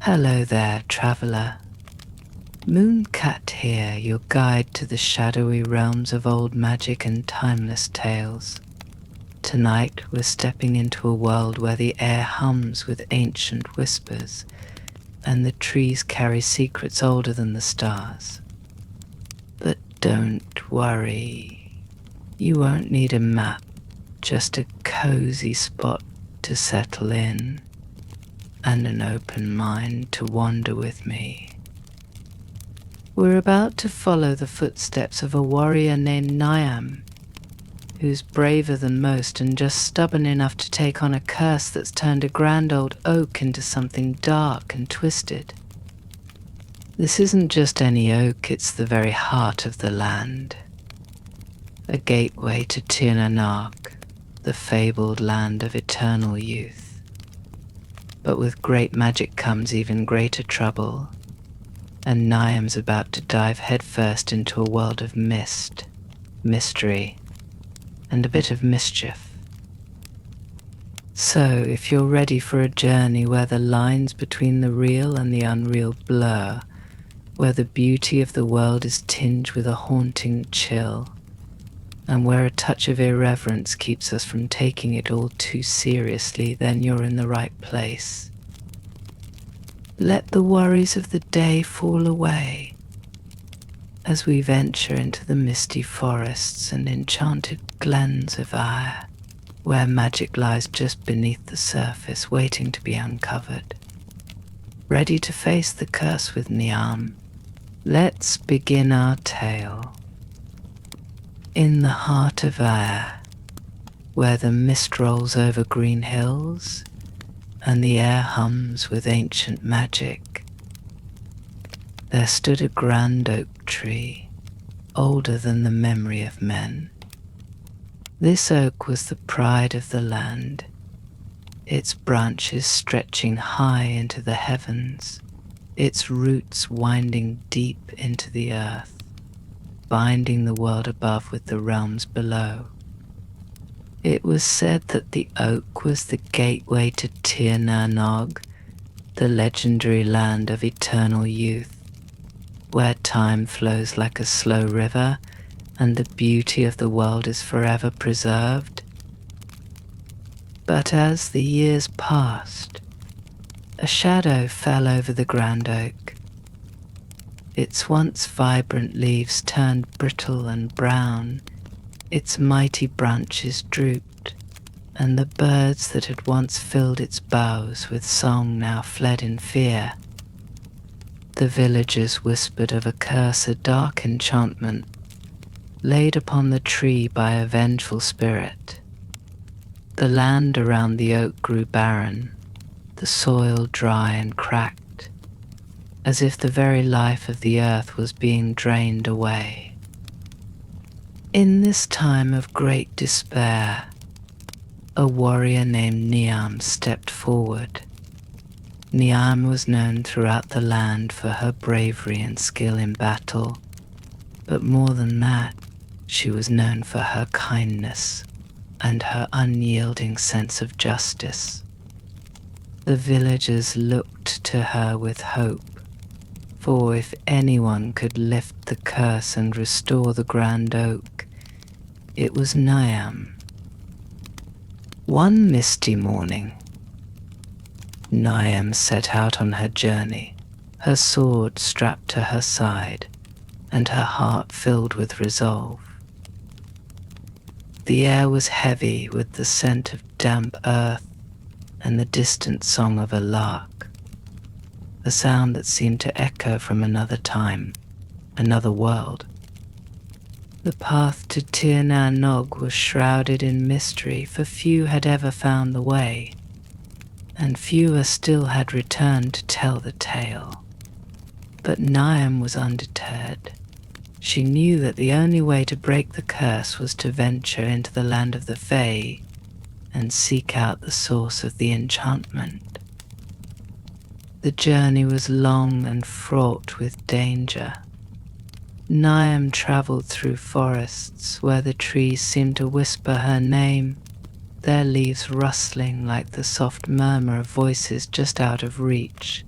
Hello there, traveller. Mooncat here, your guide to the shadowy realms of old magic and timeless tales. Tonight we're stepping into a world where the air hums with ancient whispers, and the trees carry secrets older than the stars. But don't worry, you won't need a map, just a cozy spot to settle in, and an open mind to wander with me. We're about to follow the footsteps of a warrior named Niamh, who's braver than most and just stubborn enough to take on a curse that's turned a grand old oak into something dark and twisted. This isn't just any oak, it's the very heart of the land. A gateway to nÓg-into, the fabled land of eternal youth. But with great magic comes even greater trouble, and Niamh's about to dive headfirst into a world of mist, mystery, and a bit of mischief. So, if you're ready for a journey where the lines between the real and the unreal blur, where the beauty of the world is tinged with a haunting chill, and where a touch of irreverence keeps us from taking it all too seriously, then you're in the right place. Let the worries of the day fall away as we venture into the misty forests and enchanted glens of Éire, where magic lies just beneath the surface waiting to be uncovered. Ready to face the curse with Niamh? Let's begin our tale. In the heart of Éire, where the mist rolls over green hills and the air hums with ancient magic, there stood a grand oak tree, older than the memory of men. This oak was the pride of the land, its branches stretching high into the heavens, its roots winding deep into the earth, binding the world above with the realms below. It was said that the oak was the gateway to nÓg-into, the legendary land of eternal youth, where time flows like a slow river and the beauty of the world is forever preserved. But as the years passed, a shadow fell over the grand oak. Its once vibrant leaves turned brittle and brown, its mighty branches drooped, and the birds that had once filled its boughs with song now fled in fear. The villagers whispered of a curse, a dark enchantment, laid upon the tree by a vengeful spirit. The land around the oak grew barren, the soil dry and cracked, as if the very life of the earth was being drained away. In this time of great despair, a warrior named Niamh stepped forward. Niamh was known throughout the land for her bravery and skill in battle, but more than that, she was known for her kindness and her unyielding sense of justice. The villagers looked to her with hope, for if anyone could lift the curse and restore the grand oak, it was Niamh. One misty morning, Niamh set out on her journey, her sword strapped to her side, and her heart filled with resolve. The air was heavy with the scent of damp earth and the distant song of a lark, a sound that seemed to echo from another time, another world. The path to nÓg-into was shrouded in mystery, for few had ever found the way, and fewer still had returned to tell the tale. But Niamh was undeterred. She knew that the only way to break the curse was to venture into the land of the Fae and seek out the source of the enchantment. The journey was long and fraught with danger. Niamh travelled through forests where the trees seemed to whisper her name, their leaves rustling like the soft murmur of voices just out of reach.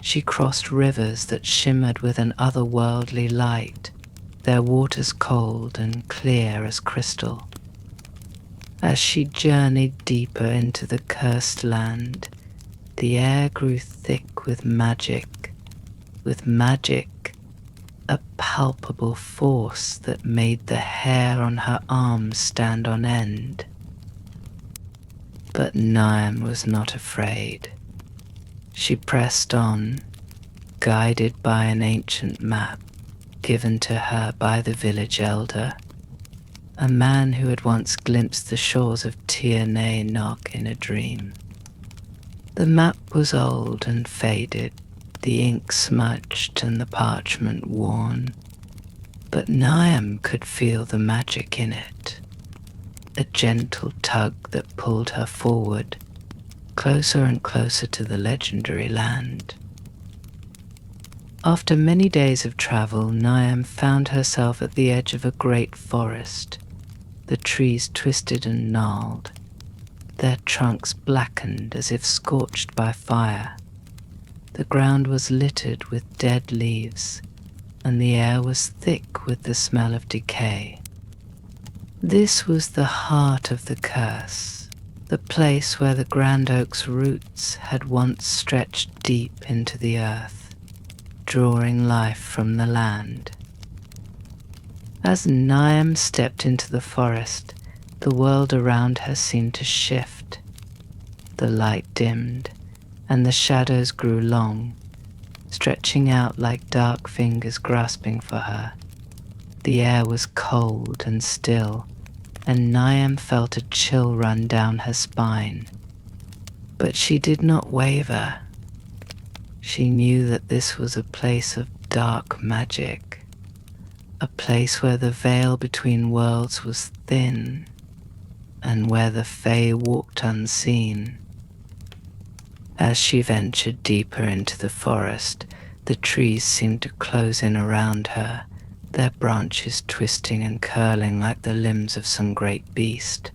She crossed rivers that shimmered with an otherworldly light, their waters cold and clear as crystal. As she journeyed deeper into the cursed land, the air grew thick with magic, a palpable force that made the hair on her arms stand on end. But Niamh was not afraid. She pressed on, guided by an ancient map given to her by the village elder, a man who had once glimpsed the shores of nÓg-into in a dream. The map was old and faded, the ink smudged and the parchment worn, but Niamh could feel the magic in it, a gentle tug that pulled her forward, closer and closer to the legendary land. After many days of travel, Niamh found herself at the edge of a great forest, the trees twisted and gnarled, their trunks blackened as if scorched by fire. The ground was littered with dead leaves, and the air was thick with the smell of decay. This was the heart of the curse, the place where the grand oak's roots had once stretched deep into the earth, drawing life from the land. As Niamh stepped into the forest, the world around her seemed to shift. The light dimmed, and the shadows grew long, stretching out like dark fingers grasping for her. The air was cold and still, and Niamh felt a chill run down her spine. But she did not waver. She knew that this was a place of dark magic, a place where the veil between worlds was thin, and where the Fae walked unseen. As she ventured deeper into the forest, the trees seemed to close in around her, their branches twisting and curling like the limbs of some great beast.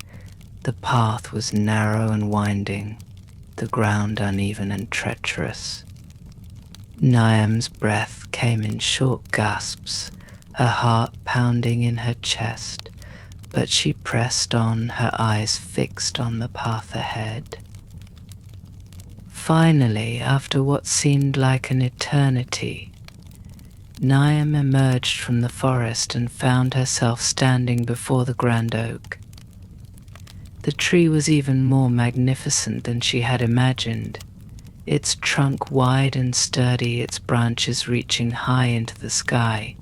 The path was narrow and winding, the ground uneven and treacherous. Niamh's breath came in short gasps, her heart pounding in her chest, but she pressed on, her eyes fixed on the path ahead. Finally, after what seemed like an eternity, Niamh emerged from the forest and found herself standing before the grand oak. The tree was even more magnificent than she had imagined, its trunk wide and sturdy, its branches reaching high into the sky.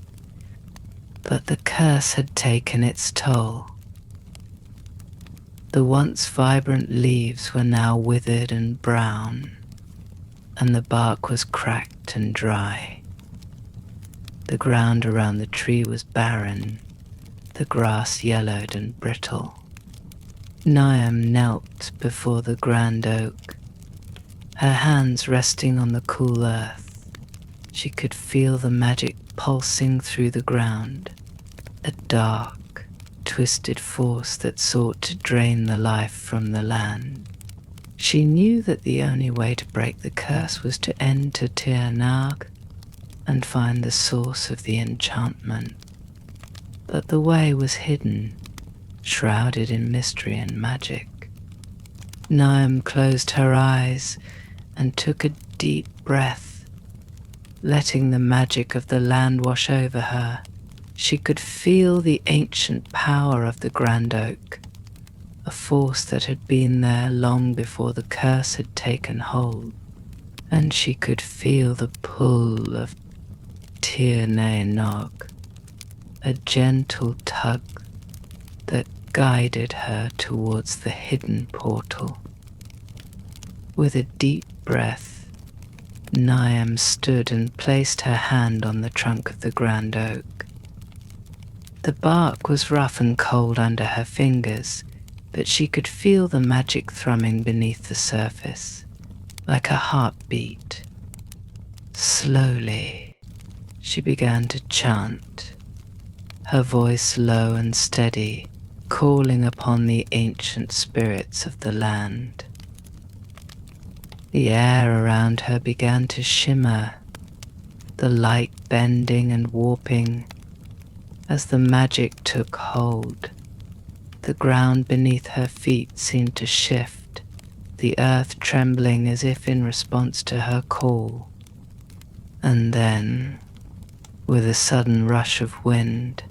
But the curse had taken its toll. The once vibrant leaves were now withered and brown, and the bark was cracked and dry. The ground around the tree was barren, the grass yellowed and brittle. Niamh knelt before the grand oak, her hands resting on the cool earth. She could feel the magic pulsing through the ground, a dark, twisted force that sought to drain the life from the land. She knew that the only way to break the curse was to enter nÓg and find the source of the enchantment. But the way was hidden, shrouded in mystery and magic. Niamh closed her eyes and took a deep breath, letting the magic of the land wash over her. She could feel the ancient power of the grand oak, a force that had been there long before the curse had taken hold, and she could feel the pull of nÓg, a gentle tug that guided her towards the hidden portal. With a deep breath, Niamh stood and placed her hand on the trunk of the grand oak. The bark was rough and cold under her fingers, but she could feel the magic thrumming beneath the surface, like a heartbeat. Slowly, she began to chant, her voice low and steady, calling upon the ancient spirits of the land. The air around her began to shimmer, the light bending and warping as the magic took hold. The ground beneath her feet seemed to shift, the earth trembling as if in response to her call. And then, with a sudden rush of wind,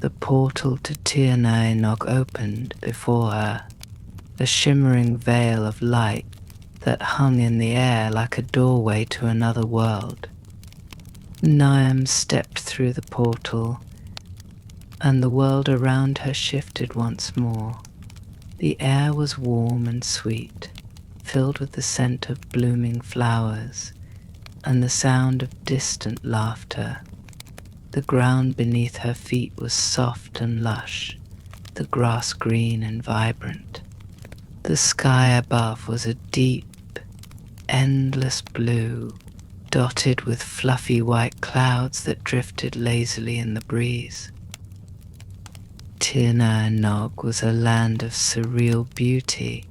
the portal to nÓg-into opened before her, a shimmering veil of light that hung in the air like a doorway to another world. Niamh stepped through the portal, and the world around her shifted once more. The air was warm and sweet, filled with the scent of blooming flowers and the sound of distant laughter. The ground beneath her feet was soft and lush, the grass green and vibrant. The sky above was a deep, endless blue, dotted with fluffy white clouds that drifted lazily in the breeze. nÓg-into was a land of surreal beauty,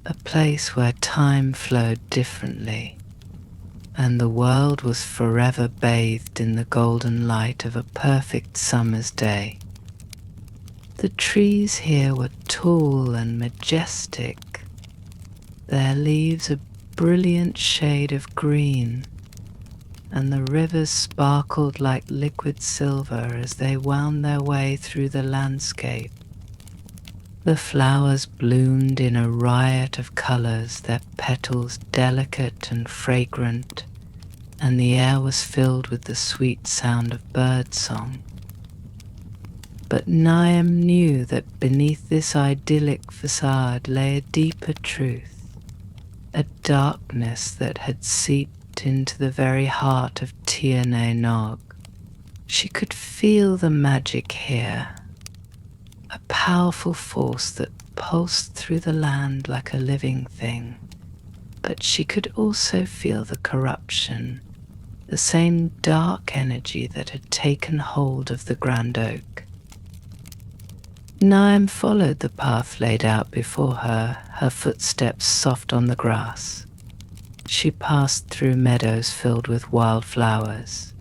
a place where time flowed differently, and the world was forever bathed in the golden light of a perfect summer's day. The trees here were tall and majestic, their leaves a brilliant shade of green, and the rivers sparkled like liquid silver as they wound their way through the landscape. The flowers bloomed in a riot of colours, their petals delicate and fragrant, and the air was filled with the sweet sound of birdsong. But Niamh knew that beneath this idyllic facade lay a deeper truth, a darkness that had seeped into the very heart of nÓg-into. She could feel the magic here, a powerful force that pulsed through the land like a living thing. But she could also feel the corruption, the same dark energy that had taken hold of the grand oak. Niamh followed the path laid out before her, her footsteps soft on the grass. She passed through meadows filled with wildflowers,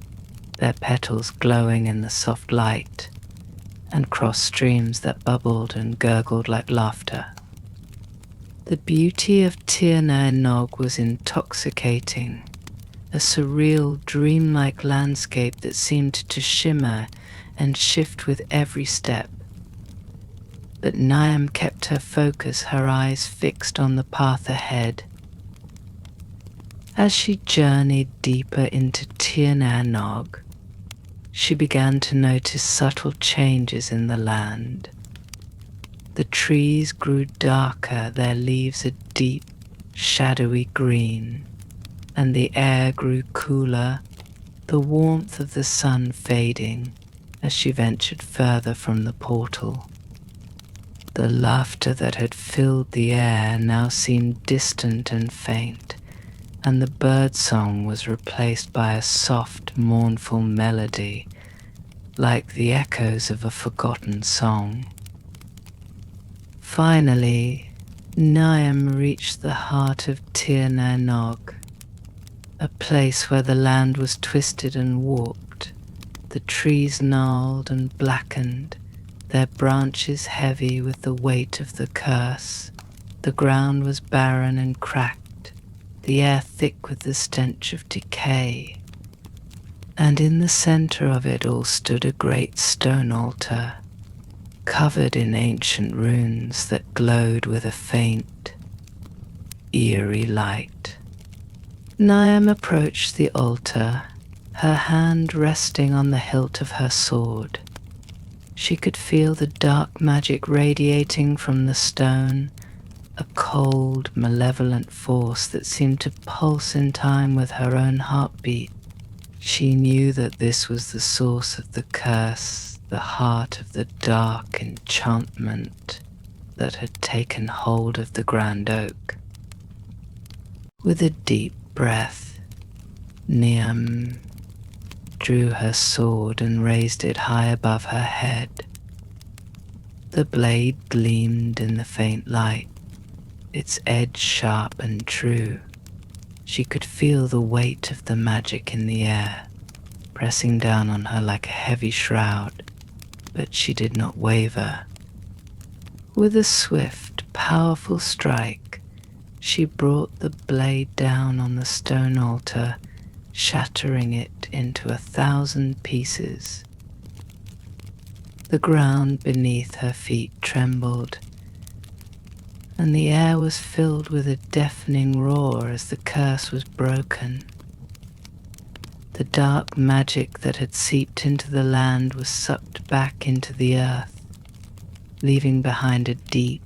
their petals glowing in the soft light, and crossed streams that bubbled and gurgled like laughter. The beauty of nÓg-into was intoxicating, a surreal, dreamlike landscape that seemed to shimmer and shift with every step. But Niamh kept her focus, her eyes fixed on the path ahead. As she journeyed deeper into nÓg-into, she began to notice subtle changes in the land. The trees grew darker, their leaves a deep, shadowy green, and the air grew cooler, the warmth of the sun fading as she ventured further from the portal. The laughter that had filled the air now seemed distant and faint, and the birdsong was replaced by a soft, mournful melody, like the echoes of a forgotten song. Finally, Niamh reached the heart of nÓg-into, a place where the land was twisted and warped, the trees gnarled and blackened, their branches heavy with the weight of the curse. The ground was barren and cracked, the air thick with the stench of decay. And in the center of it all stood a great stone altar, covered in ancient runes that glowed with a faint, eerie light. Niamh approached the altar, her hand resting on the hilt of her sword. She could feel the dark magic radiating from the stone, a cold, malevolent force that seemed to pulse in time with her own heartbeat. She knew that this was the source of the curse, the heart of the dark enchantment that had taken hold of the grand oak. With a deep breath, Niamh drew her sword and raised it high above her head. The blade gleamed in the faint light, its edge sharp and true. She could feel the weight of the magic in the air, pressing down on her like a heavy shroud, but she did not waver. With a swift, powerful strike, she brought the blade down on the stone altar, shattering it into 1,000 pieces. The ground beneath her feet trembled, and the air was filled with a deafening roar as the curse was broken. The dark magic that had seeped into the land was sucked back into the earth, leaving behind a deep,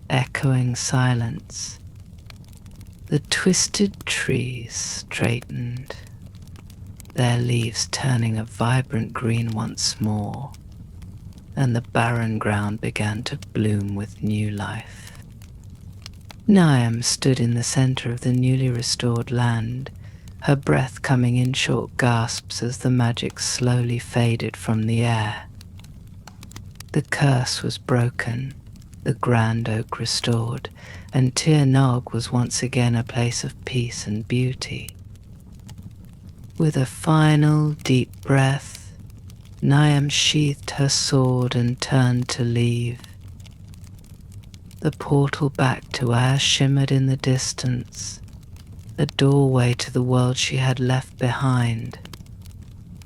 echoing silence. The twisted trees straightened, their leaves turning a vibrant green once more, and the barren ground began to bloom with new life. Niamh stood in the center of the newly restored land, her breath coming in short gasps as the magic slowly faded from the air. The curse was broken, the grand oak restored, and Tír nÓg was once again a place of peace and beauty. With a final deep breath, Niamh sheathed her sword and turned to leave. The portal back to Éire shimmered in the distance, a doorway to the world she had left behind.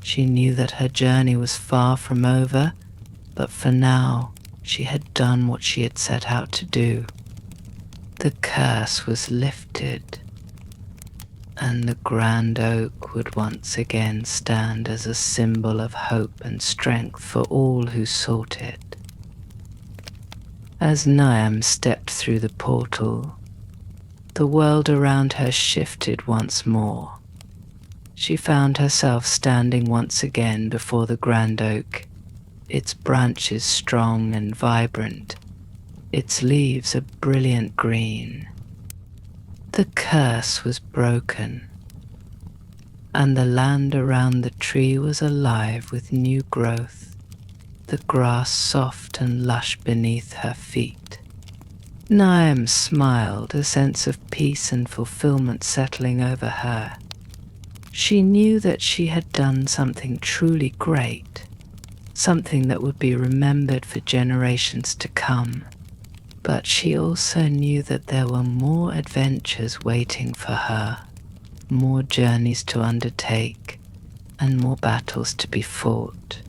She knew that her journey was far from over, but for now she had done what she had set out to do. The curse was lifted, and the grand oak would once again stand as a symbol of hope and strength for all who sought it. As Niamh stepped through the portal, the world around her shifted once more. She found herself standing once again before the grand oak, its branches strong and vibrant, its leaves a brilliant green. The curse was broken, and the land around the tree was alive with new growth, the grass soft and lush beneath her feet. Niamh smiled, a sense of peace and fulfillment settling over her. She knew that she had done something truly great, something that would be remembered for generations to come. But she also knew that there were more adventures waiting for her, more journeys to undertake, and more battles to be fought.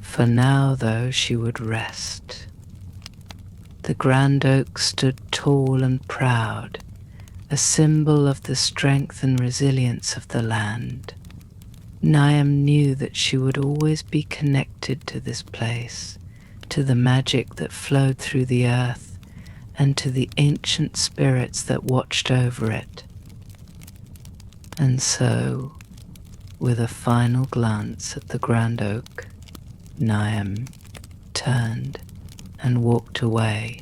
For now, though, she would rest. The grand oak stood tall and proud, a symbol of the strength and resilience of the land. Niamh knew that she would always be connected to this place, to the magic that flowed through the earth, and to the ancient spirits that watched over it. And so, with a final glance at the grand oak, Niamh turned and walked away,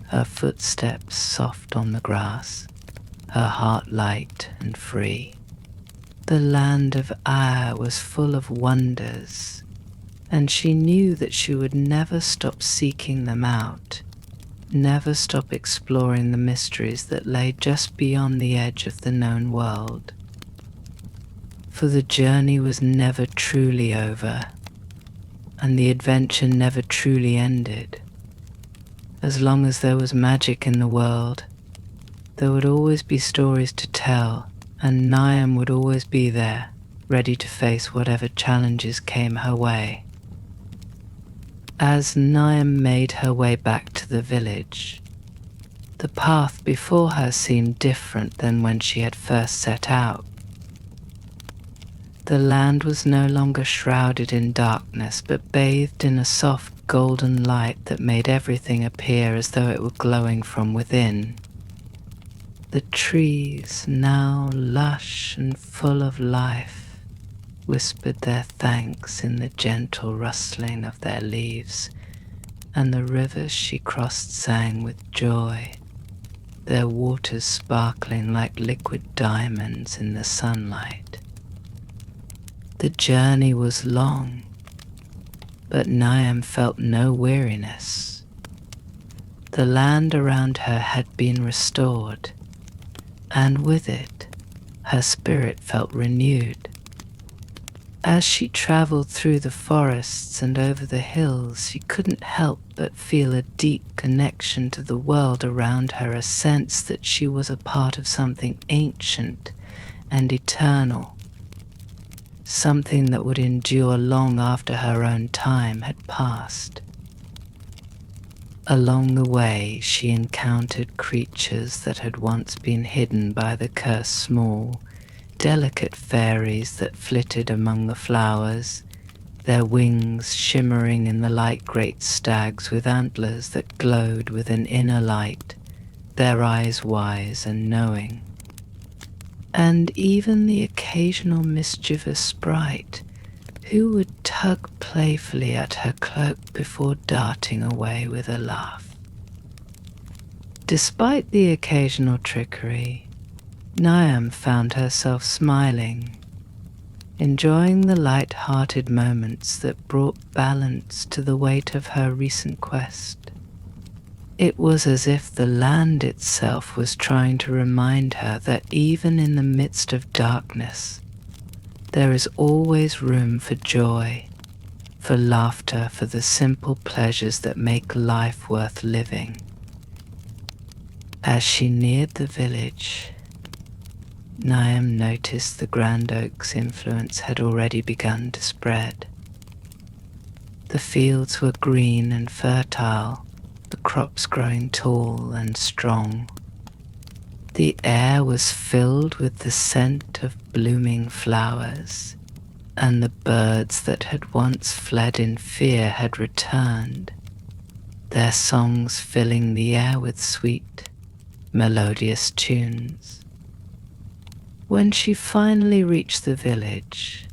her footsteps soft on the grass, her heart light and free. The land of Éire was full of wonders, and she knew that she would never stop seeking them out, never stop exploring the mysteries that lay just beyond the edge of the known world. For the journey was never truly over, and the adventure never truly ended. As long as there was magic in the world, there would always be stories to tell, and Niamh would always be there, ready to face whatever challenges came her way. As Niamh made her way back to the village, the path before her seemed different than when she had first set out. The land was no longer shrouded in darkness, but bathed in a soft golden light that made everything appear as though it were glowing from within. The trees, now lush and full of life, whispered their thanks in the gentle rustling of their leaves, and the rivers she crossed sang with joy, their waters sparkling like liquid diamonds in the sunlight. The journey was long, but Niamh felt no weariness. The land around her had been restored, and with it, her spirit felt renewed. As she travelled through the forests and over the hills, she couldn't help but feel a deep connection to the world around her, a sense that she was a part of something ancient and eternal, something that would endure long after her own time had passed. Along the way, she encountered creatures that had once been hidden by the curse, small, delicate fairies that flitted among the flowers, their wings shimmering in the light, great stags with antlers that glowed with an inner light, their eyes wise and knowing. And even the occasional mischievous sprite who would tug playfully at her cloak before darting away with a laugh. Despite the occasional trickery, Niamh found herself smiling, enjoying the light-hearted moments that brought balance to the weight of her recent quest. It was as if the land itself was trying to remind her that even in the midst of darkness, there is always room for joy, for laughter, for the simple pleasures that make life worth living. As she neared the village, Niamh noticed the grand oak's influence had already begun to spread. The fields were green and fertile, the crops growing tall and strong. The air was filled with the scent of blooming flowers, and the birds that had once fled in fear had returned, their songs filling the air with sweet, melodious tunes. When she finally reached the village,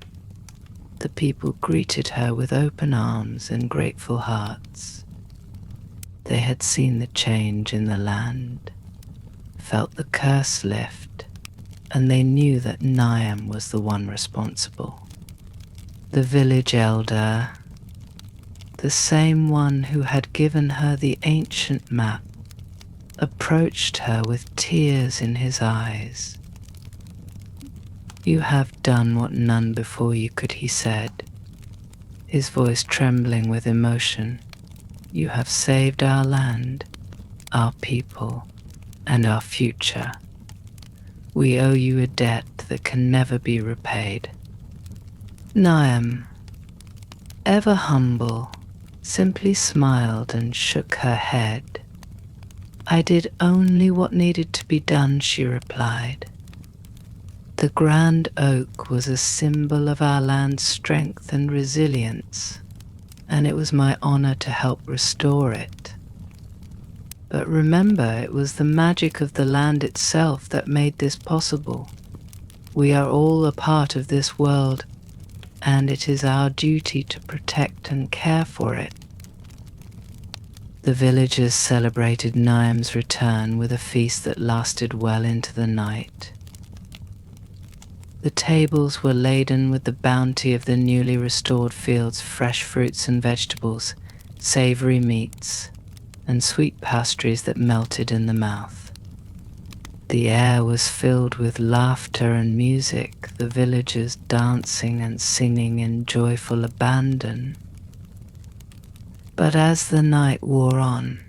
the people greeted her with open arms and grateful hearts. They had seen the change in the land, felt the curse lift, and they knew that Niamh was the one responsible. The village elder, the same one who had given her the ancient map, approached her with tears in his eyes. "You have done what none before you could," he said, his voice trembling with emotion. "You have saved our land, our people, and our future. We owe you a debt that can never be repaid." Niamh, ever humble, simply smiled and shook her head. "I did only what needed to be done," she replied. "The grand oak was a symbol of our land's strength and resilience, and it was my honor to help restore it. But remember, it was the magic of the land itself that made this possible. We are all a part of this world, and it is our duty to protect and care for it." The villagers celebrated Niamh's return with a feast that lasted well into the night. The tables were laden with the bounty of the newly restored fields, fresh fruits and vegetables, savory meats, and sweet pastries that melted in the mouth. The air was filled with laughter and music, the villagers dancing and singing in joyful abandon. But as the night wore on,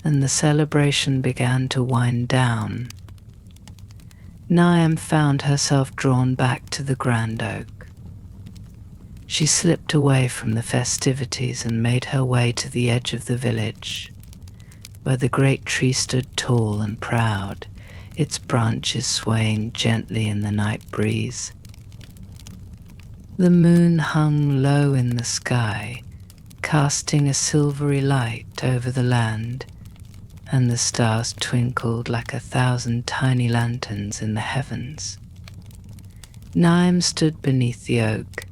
and the celebration began to wind down, Niamh found herself drawn back to the grand oak. She slipped away from the festivities and made her way to the edge of the village, where the great tree stood tall and proud, its branches swaying gently in the night breeze. The moon hung low in the sky, casting a silvery light over the land, and the stars twinkled like 1,000 tiny lanterns in the heavens. Niamh stood beneath the oak,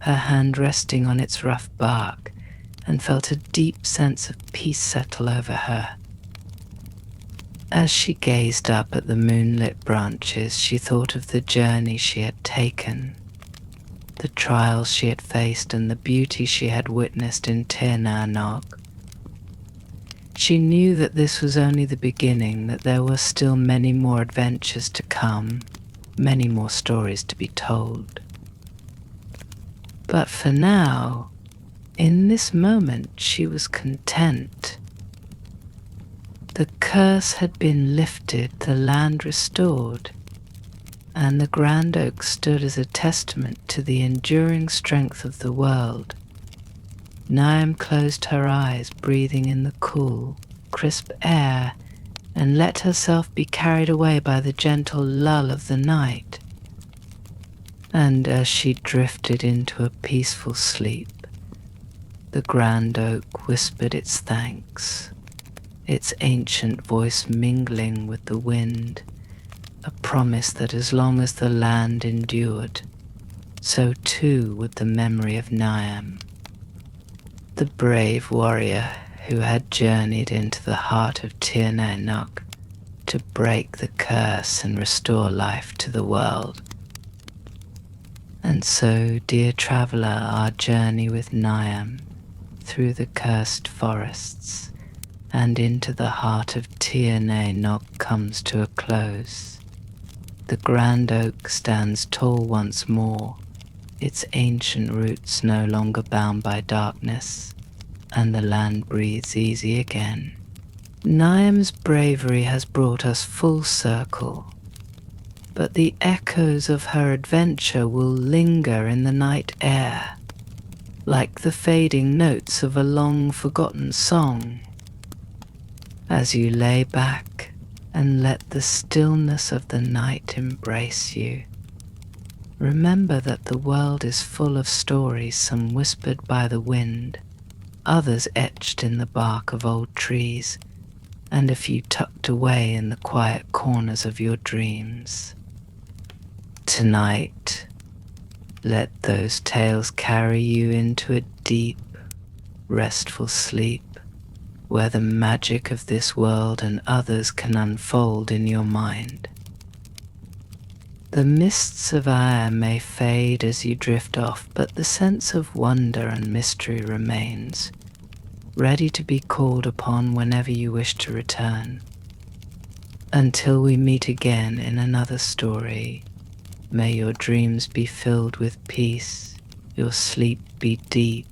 her hand resting on its rough bark, and felt a deep sense of peace settle over her. As she gazed up at the moonlit branches, she thought of the journey she had taken, the trials she had faced, and the beauty she had witnessed in Tir na nÓg. She knew that this was only the beginning, that there were still many more adventures to come, many more stories to be told. But for now, in this moment, she was content. The curse had been lifted, the land restored, and the grand oak stood as a testament to the enduring strength of the world. Niamh closed her eyes, breathing in the cool, crisp air, and let herself be carried away by the gentle lull of the night. And as she drifted into a peaceful sleep, the grand oak whispered its thanks, its ancient voice mingling with the wind, a promise that as long as the land endured, so too would the memory of Niamh, the brave warrior who had journeyed into the heart of nÓg-into to break the curse and restore life to the world. And so, dear traveller, our journey with Niamh through the cursed forests and into the heart of nÓg comes to a close. The grand oak stands tall once more, its ancient roots no longer bound by darkness, and the land breathes easy again. Niamh's bravery has brought us full circle, but the echoes of her adventure will linger in the night air, like the fading notes of a long-forgotten song. As you lay back and let the stillness of the night embrace you, remember that the world is full of stories, some whispered by the wind, others etched in the bark of old trees, and a few tucked away in the quiet corners of your dreams. Tonight, let those tales carry you into a deep, restful sleep, where the magic of this world and others can unfold in your mind. The mists of Éire may fade as you drift off, but the sense of wonder and mystery remains, ready to be called upon whenever you wish to return. Until we meet again in another story, may your dreams be filled with peace, your sleep be deep,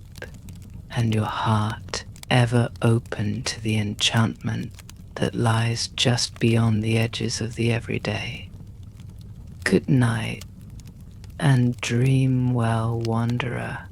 and your heart ever open to the enchantment that lies just beyond the edges of the everyday. Good night, and dream well, wanderer.